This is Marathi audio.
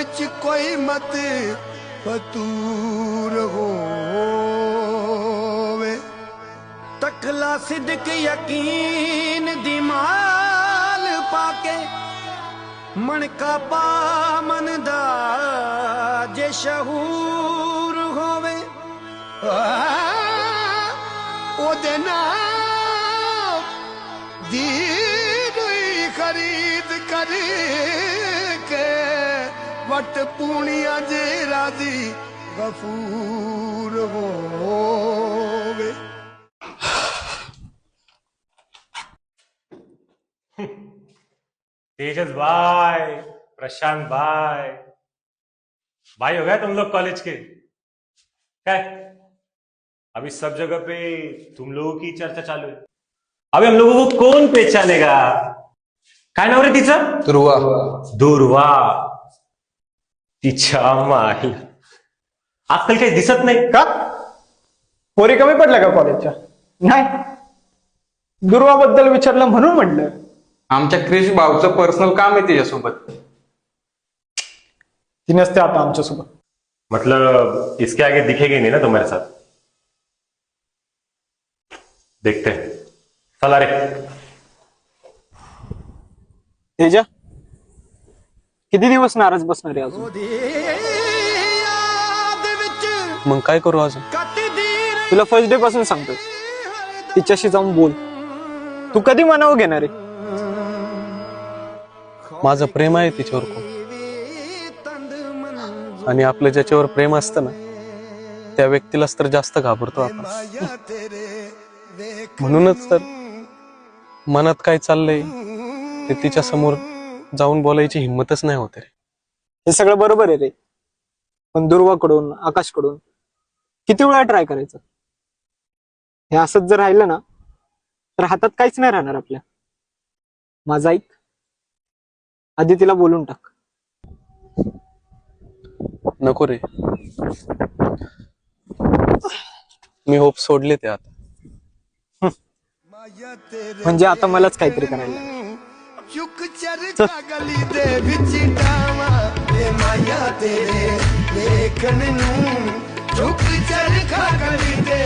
विच कोई मत फतूर होवे तकला सिद्क यकीन दी माल पाके मन का पामन दा जे शहूर होवे ओदे नाम दी खरीद कर के वट पूनिया जे राजी गफूर होवे तेजस भाई, प्रशांत भाई हो गए तुम लोग कॉलेज के? क्या अभी सब जगह पे तुम लोगों की चर्चा चालू है। अभी हम लोगों को कौन पहचानेगा? काय नाव रे तिचं? दुर्वा. दुर्वा. तिच्या माही आजकाल काही दिसत नाही का? पोरी कमी पडल्या का कॉलेजच्या? नाही, दुर्वाबद्दल विचारलं म्हणून म्हटलं. आमच्या क्रिश भाऊचं पर्सनल काम आहे तिच्यासोबत. ती नसते आता आमच्यासोबत. मतलब इसके आगे दिखेगी नहीं ना तुम्हारे साथ? देखते हैं. चला रे. तेजा, किती दिवस नाराज बसणार आहे अजून? मग काय करू अजून? तुला फर्स्ट डे पासून सांगतो, तिच्याशी जाऊन बोल. तू कधी मनावर घेणार आहे? माझं प्रेम आहे तिच्यावर खूप, आणि आपलं ज्याच्यावर प्रेम असतं ना त्या व्यक्तीलाच तर जास्त घाबरतो आपण. म्हणूनच तर मनात काय चाललंय ते तिच्या समोर जाऊन बोलायची हिंमतच नाही होत रे. हे सगळं बरोबर आहे रे, पण दुर्वाकडून आकाशकडून किती वेळा ट्राय करायचं? हे असंच जर राहिलं ना तर हातात काहीच नाही राहणार आपल्या. माझा ऐक, आधी तिला बोलून टाक. नको रे, मी होप सोडले ते आता. म्हणजे आता मलाच काहीतरी करायला लागेल. चुक चरखा गली दे विच डावा ए माया तेरे देखण नू चुक चरखा गली दे